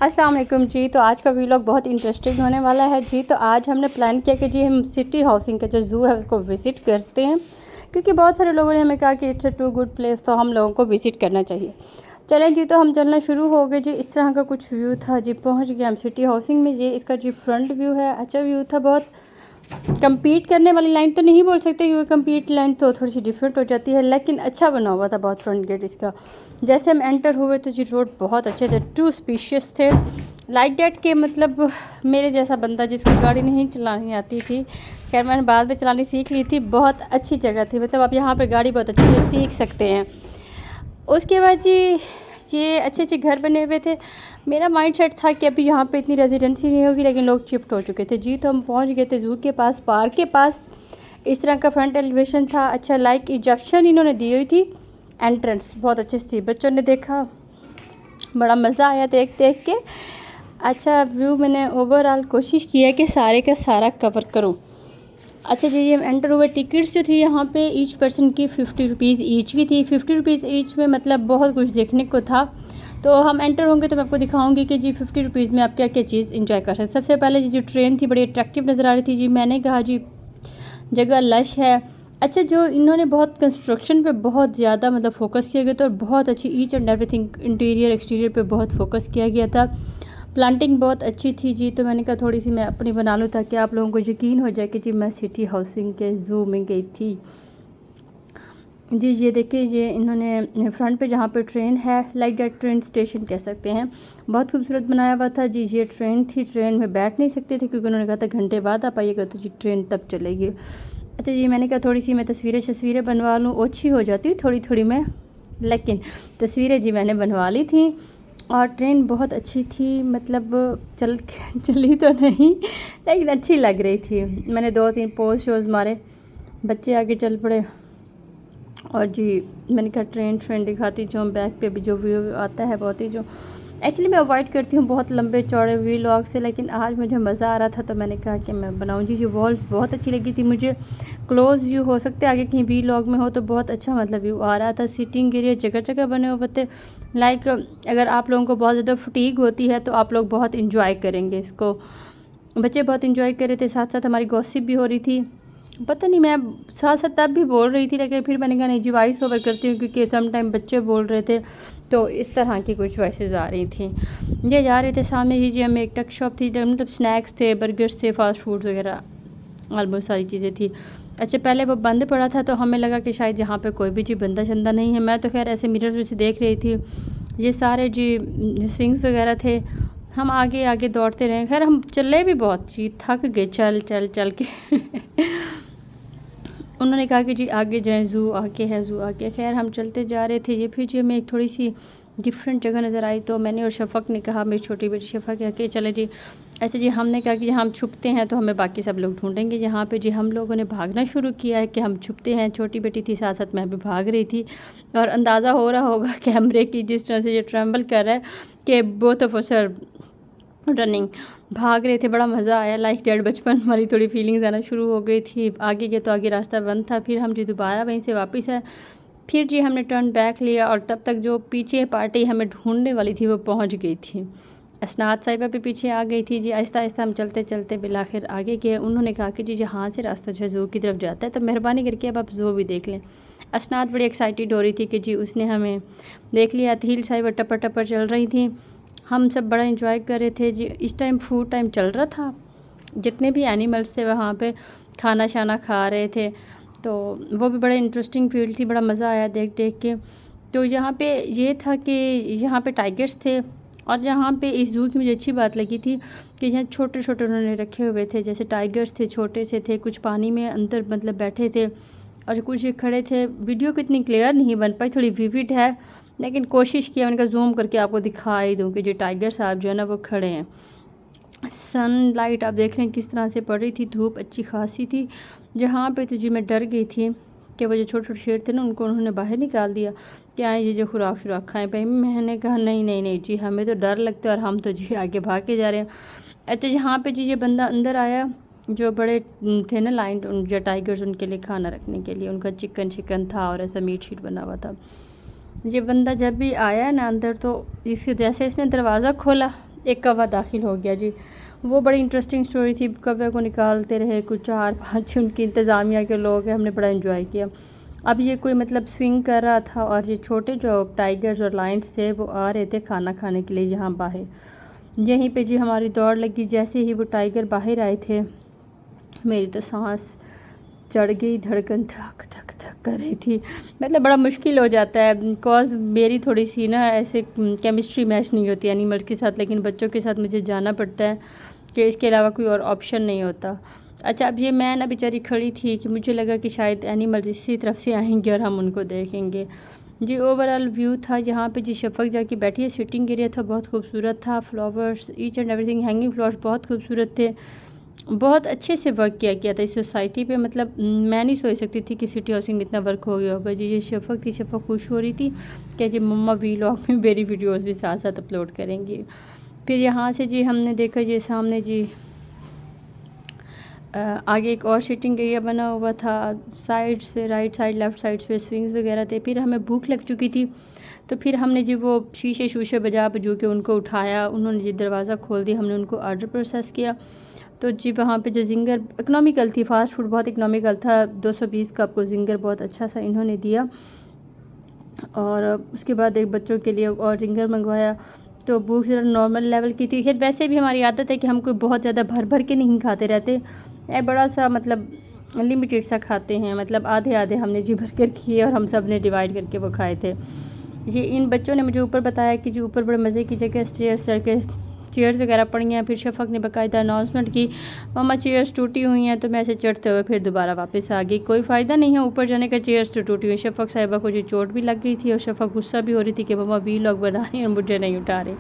अस्सलाम वालेकुम जी। तो आज का व्लॉग बहुत इंटरेस्टिंग होने वाला है जी। तो आज हमने प्लान किया कि जी हम सिटी हाउसिंग का जो ज़ू है उसको विज़िट करते हैं, क्योंकि बहुत सारे लोगों ने हमें कहा कि it's a too good place, तो हम लोगों को विज़िट करना चाहिए। चलें जी, तो हम चलना शुरू हो गए जी। इस तरह का कुछ व्यू था जी। पहुँच गए हम सिटी हाउसिंग में। ये इसका जी फ्रंट व्यू है, अच्छा व्यू था। बहुत कम्पीट करने वाली लाइन तो नहीं बोल सकते, क्योंकि कम्पीट लाइन तो थोड़ी सी डिफरेंट हो जाती है, लेकिन अच्छा बना हुआ था बहुत फ्रंट गेट इसका। जैसे हम एंटर हुए तो जी रोड बहुत अच्छे थे, टू स्पीशियस थे, लाइक डेट के मतलब मेरे जैसा बंदा जिसको गाड़ी नहीं चलानी आती थी, खैर मैंने बाद में चलानी सीख ली थी। बहुत अच्छी जगह थी, मतलब आप यहाँ पे गाड़ी बहुत अच्छे से सीख सकते हैं। उसके बाद जी ये अच्छे अच्छे घर बने हुए थे। मेरा माइंड सेट था कि अभी यहाँ पे इतनी रेजिडेंसी नहीं होगी, लेकिन लोग शिफ्ट हो चुके थे जी। तो हम पहुँच गए थे ज़ू के पास, पार्क के पास। इस तरह का फ्रंट एलिवेशन था, अच्छा लाइक इजेक्शन इन्होंने दी हुई थी। एंट्रेंस बहुत अच्छे से थी, बच्चों ने देखा, बड़ा मज़ा आया देख देख के। अच्छा व्यू मैंने ओवरऑल कोशिश की है कि सारे का सारा कवर करूँ। अच्छा जी, ये एंटर हुए। टिकट्स जो थी यहाँ पे ईच पर्सन की 50 रुपीज़ ईच की थी। 50 रुपीज़ ईच में मतलब बहुत कुछ देखने को था। तो हम एंटर होंगे तो मैं आपको दिखाऊंगी कि जी 50 रुपीज़ में आप क्या क्या चीज़ इंजॉय कर सकते हैं। सबसे पहले जी जो ट्रेन थी बड़ी अट्रैक्टिव नज़र आ रही थी जी। मैंने कहा जी जगह लश है। अच्छा, जो इन्होंने बहुत कंस्ट्रक्शन पे बहुत ज़्यादा मतलब फोकस किया गया था, और बहुत अच्छी each and everything interior exterior पे बहुत फोकस किया गया था। प्लांटिंग बहुत अच्छी थी जी। तो मैंने कहा थोड़ी सी मैं अपनी बना लूँ, ताकि आप लोगों को यकीन हो जाए कि जी मैं सिटी हाउसिंग के ज़ू में गई थी जी। ये देखिए, ये इन्होंने फ्रंट पे जहाँ पे ट्रेन है, लाइक दैट ट्रेन स्टेशन कह सकते हैं, बहुत खूबसूरत बनाया हुआ था जी। ये ट्रेन थी, ट्रेन में बैठ नहीं सकते थे, क्योंकि उन्होंने कहा था घंटे बाद आप आइएगा तो जी ट्रेन तब चलेगी। अच्छा जी, मैंने कहा थोड़ी सी मैं तस्वीरें बनवा लूँ, ओछी हो जाती थोड़ी थोड़ी मैं, लेकिन तस्वीरें जी मैंने बनवा ली थी। और ट्रेन बहुत अच्छी थी, मतलब चली तो नहीं, लेकिन अच्छी लग रही थी। मैंने 2-3 पोज शोज़ मारे, बच्चे आगे चल पड़े। और जी मैंने कहा ट्रेन दिखाती जो बैक पे भी जो व्यू आता है, बहुत ही जो एक्चुअली मैं अवॉइड करती हूँ बहुत लंबे चौड़े व्लॉग से, लेकिन आज मुझे मज़ा आ रहा था तो मैंने कहा कि मैं बनाऊँ जी। जो वॉल्स बहुत अच्छी लगी थी मुझे, क्लोज़ व्यू हो सकते आगे कहीं व्लॉग में हो तो बहुत अच्छा मतलब व्यू आ रहा था। सीटिंग एरिया जगह जगह बने हुए थे, लाइक अगर आप लोगों को बहुत ज़्यादा फटीग होती है तो आप लोग बहुत इंजॉय करेंगे इसको। बच्चे बहुत इंजॉय कर रहे थे, साथ साथ हमारी गॉसिप भी हो रही थी। पता नहीं, मैं साथ साथ तब भी बोल रही थी, लेकिन फिर मैंने कहा नहीं जी वॉइस ओवर करती हूँ, क्योंकि सम टाइम बच्चे बोल रहे थे, तो इस तरह की कुछ वॉइसेस आ रही थी। ये जा रहे थे सामने ही जी, हमें एक टक शॉप थी, मतलब स्नैक्स थे, बर्गर्स थे, फास्ट फूड वगैरह ऑलमोस्ट सारी चीज़ें थी। अच्छा, पहले वो बंद पड़ा था तो हमें लगा कि शायद यहाँ पे कोई भी जी बंदा शंदा नहीं है। मैं तो खैर ऐसे मिरर में से देख रही थी। ये सारे जी स्विंग्स वगैरह थे। हम आगे आगे दौड़ते रहे, खैर हम चले भी बहुत जी, थक गए चल चल चल के उन्होंने कहा कि जी आगे जाएं, ज़ू आगे है, ज़ू आगे। खैर हम चलते जा रहे थे। ये फिर जी हमें एक थोड़ी सी डिफरेंट जगह नज़र आई, तो मैंने और शफ़क़ ने कहा, मेरी छोटी बेटी शफ़क़ कह के चले जी। ऐसे जी हमने कहा कि हम छुपते हैं तो हमें बाकी सब लोग ढूंढेंगे। यहाँ पे जी हम लोगों ने भागना शुरू किया है कि हम छुपते हैं। छोटी बेटी थी साथ साथ, मैं भी भाग रही थी, और अंदाज़ा हो रहा होगा कैमरे की जिस तरह से ये ट्रैवल कर रहा है कि both of us are running, भाग रहे थे। बड़ा मज़ा आया, लाइक डेट बचपन वाली थोड़ी फीलिंग्स आना शुरू हो गई थी। आगे के तो आगे रास्ता बंद था, फिर हम जी दोबारा वहीं से वापस आए। फिर जी हमने टर्न बैक लिया, और तब तक जो पीछे पार्टी हमें ढूंढने वाली थी वो पहुंच गई थी। असनाद साहिबा भी पीछे आ गई थी जी। आहिस्ता आहिस्ता हम चलते चलते बिलाखिर आगे गए। उन्होंने कहा कि जी जहाँ से रास्ता जो है ज़ू की तरफ जाता है, तो मेहरबानी करके अब आप ज़ू भी देख लें। असनाद बड़ी एक्साइटेड हो रही थी कि जी उसने हमें देख लिया। तहील साहिबा टपर टपर चल रही थी, हम सब बड़ा इंजॉय कर रहे थे जी। इस टाइम फूड टाइम चल रहा था, जितने भी एनिमल्स थे वहाँ पे खाना शाना खा रहे थे, तो वो भी बड़ा इंटरेस्टिंग फील्ड थी, बड़ा मज़ा आया देख देख के। तो यहाँ पे ये था कि यहाँ पे टाइगर्स थे, और यहाँ पे इस ज़ू की मुझे अच्छी बात लगी थी कि यहाँ छोटे छोटे उन्होंने रखे हुए थे, जैसे टाइगर्स थे, छोटे से थे, कुछ पानी में अंदर मतलब बैठे थे, और कुछ खड़े थे। वीडियो कितनी क्लियर नहीं बन पाई, थोड़ी विविड है, लेकिन कोशिश किया मैंने कहा जूम करके आपको दिखा ही दूँ कि जो टाइगर साहब जो है ना वो खड़े हैं। सनलाइट आप देख रहे हैं किस तरह से पड़ रही थी, धूप अच्छी खासी थी। जहाँ पे तो जी मैं डर गई थी कि वो जो छोटे छोटे शेर थे ना, उनको उन्होंने बाहर निकाल दिया, क्या है ये जो खुराक शुराक खाएँ पे। मैंने कहा नहीं नहीं नहीं जी, हमें तो डर लगता है, और हम तो जी आगे भाग के जा रहे हैं। अच्छा, यहाँ पे जी ये बंदा अंदर आया, जो बड़े थे ना लाइन जो टाइगर्स, उनके लिए खाना रखने के लिए, उनका चिकन था और ऐसा मीट शीट बना हुआ था। ये बंदा जब भी आया ना अंदर, तो इसके जैसे इसने दरवाज़ा खोला, एक कौवा दाखिल हो गया जी। वो बड़ी इंटरेस्टिंग स्टोरी थी, कौवे को निकालते रहे, कुछ 4-5 उनकी इंतज़ामिया के लोग हैं, हमने बड़ा एंजॉय किया। अब ये कोई मतलब स्विंग कर रहा था और ये छोटे जो टाइगर्स और लायंस थे वो आ रहे थे खाना खाने के लिए यहाँ बाहर। यहीं पे जी हमारी दौड़ लगी, जैसे ही वो टाइगर बाहर आए थे मेरी तो सांस चढ़ गई, धड़कन धक धक धक कर रही थी। मतलब बड़ा मुश्किल हो जाता है, बिकॉज़ मेरी थोड़ी सी ना ऐसे केमिस्ट्री मैच नहीं होती एनिमल्स के साथ, लेकिन बच्चों के साथ मुझे जाना पड़ता है कि इसके अलावा कोई और ऑप्शन नहीं होता। अच्छा, अब ये मैं ना बेचारी खड़ी थी कि मुझे लगा कि शायद एनिमल्स इसी तरफ से आएंगे और हम उनको देखेंगे जी। ओवरऑल व्यू था यहाँ पे जी, शफक जाके बैठी है, सिटिंग एरिया था, बहुत खूबसूरत था, flowers each and everything, hanging flowers बहुत खूबसूरत थे। बहुत अच्छे से वर्क किया गया था इस सोसाइटी पे, मतलब मैं नहीं सोच सकती थी कि सिटी हाउसिंग में इतना वर्क हो गया होगा जी। ये शफक थी, शफक खुश हो रही थी कि जी मम्मा वीलॉग में मेरी वीडियोस भी साथ साथ अपलोड करेंगी। फिर यहाँ से जी हमने देखा ये सामने जी आगे एक और सिटिंग एरिया बना हुआ था, साइड्स पे राइट साइड लेफ़्ट साइड्स पे स्विंग्स वगैरह थे। फिर हमें भूख लग चुकी थी तो फिर हमने जी वो शीशे शूशे बजा बजू के उनको उठाया, उन्होंने जी दरवाज़ा खोल दिया, हमने उनको ऑर्डर प्रोसेस किया। तो जी वहाँ पे जो जिंगर इकनॉमिकल थी, फ़ास्ट फूड बहुत इकनॉमिकल था, 220 का आपको जिंगर बहुत अच्छा सा इन्होंने दिया। और उसके बाद एक बच्चों के लिए और जिंगर मंगवाया। तो भूख ज़रा नॉर्मल लेवल की थी। खैर वैसे भी हमारी आदत है कि हम कोई बहुत ज़्यादा भर भर के नहीं खाते रहते, बड़ा सा मतलब लिमिटेड सा खाते हैं, मतलब आधे आधे हमने जी भर कर किए और हम सब ने डिवाइड करके वो खाए थे। ये इन बच्चों ने मुझे ऊपर बताया कि जो ऊपर बड़े मज़े की जगह स्टेयर्स चढ़ के चेयर्स वगैरह पड़ी हैं। फिर शफक ने बाकायदा अनाउंसमेंट की, मम्मा चेयर्स टूटी हुई हैं, तो मैं ऐसे चढ़ते हुए फिर दोबारा वापस आ गई, कोई फ़ायदा नहीं है ऊपर जाने का, चेयर्स तो टूटी हुई। शफक साहिबा को जो चोट भी लग गई थी और शफक गुस्सा भी हो रही थी कि मम्मा वीलॉग बना रही हैं और मुझे नहीं उठा रहे।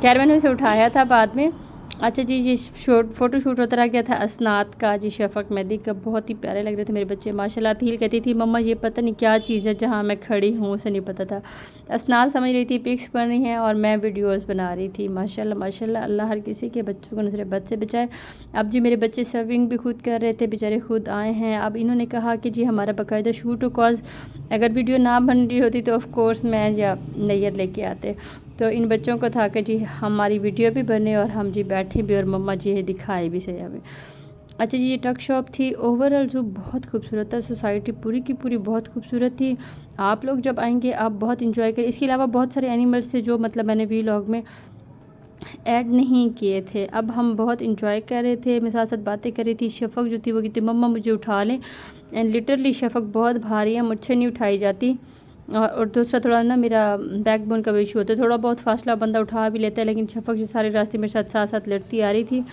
खैर मैंने उसे उठाया था बाद में। अच्छा जी, ये फ़ोटो शूट होता रह गया था असनात का जी, शफक मेहदी का, बहुत ही प्यारे लग रहे थे मेरे बच्चे माशाल्लाह। अतील कहती थी मम्मा ये पता नहीं क्या चीज़ है जहाँ मैं खड़ी हूँ, उसे नहीं पता था। असनात समझ रही थी पिक्स बन रही हैं और मैं वीडियोस बना रही थी। माशाल्लाह माशाल्लाह, अल्लाह हर किसी के बच्चों को नजर बद से बचाए। अब जी मेरे बच्चे सर्विंग भी खुद कर रहे थे, बेचारे खुद आए हैं। अब इन्होंने कहा कि जी हमारा बाकायदा शूट हो, कॉज अगर वीडियो ना बन रही होती तो ऑफ़ कोर्स मैं या नैयर लेके आते। तो इन बच्चों को था कि जी हमारी वीडियो भी बने और हम जी बैठे भी और मम्मा जी दिखाए भी सही हमें। अच्छा जी, ये टक शॉप थी। ओवरऑल जो बहुत खूबसूरत था, सोसाइटी पूरी की पूरी बहुत खूबसूरत थी। आप लोग जब आएंगे आप बहुत इंजॉय करें। इसके अलावा बहुत सारे एनिमल्स थे जो मतलब मैंने वीलॉग में ऐड नहीं किए थे। अब हम बहुत इंजॉय कर रहे थे, मैं साथ साथ बातें कर रही थी। शफक जो थी वो कहती मम्मा मुझे उठा लें, एंड लिटरली शफक बहुत भारी है, मुझसे नहीं उठाई जाती। और दूसरा थोड़ा ना मेरा बैकबोन का भी इशू होता है, थोड़ा बहुत फासला बंदा उठा भी लेता है, लेकिन शफक जो सारे रास्ते मेरे साथ साथ लड़ती आ रही थी।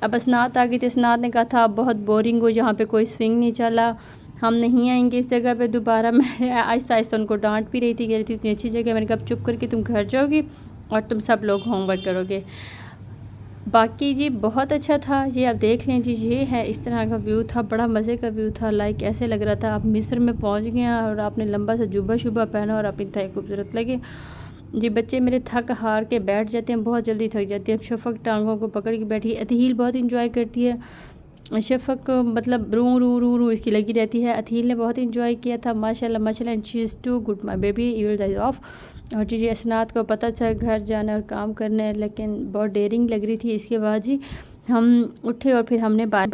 अब असनात आ गई थी, असनात ने कहा था अब बहुत बोरिंग हो, यहाँ पे कोई स्विंग नहीं चला, हम नहीं आएंगे इस जगह पे दोबारा। मैं आहिस्ता आहिस्ता उनको डांट भी रही थी, कह रही थी इतनी अच्छी जगह। मैंने कहा चुप करके तुम घर जाओगी और तुम सब लोग होमवर्क करोगे। बाकी जी बहुत अच्छा था। ये आप देख लें जी, ये है इस तरह का व्यू था, बड़ा मज़े का व्यू था। लाइक ऐसे लग रहा था आप मिस्र में पहुंच गए हैं और आपने लंबा सा जुब्बा शुब्बा पहना और आप इंतहाई खूबसूरत लगे जी। बच्चे मेरे थक हार के बैठ जाते हैं, बहुत जल्दी थक जाते हैं। अब शफक टांगों को पकड़ के बैठी है, अतील बहुत इंजॉय करती है। शफक मतलब रू रू रू रू इसकी लगी रहती है। अतील ने बहुत इंजॉय किया था माशाल्लाह माशाल्लाह, and she is too good my baby, you will die of. और जी असनात को पता था घर जाना और काम करना है, लेकिन बहुत डेयरिंग लग रही थी। इसके बाद जी हम उठे और फिर हमने बाय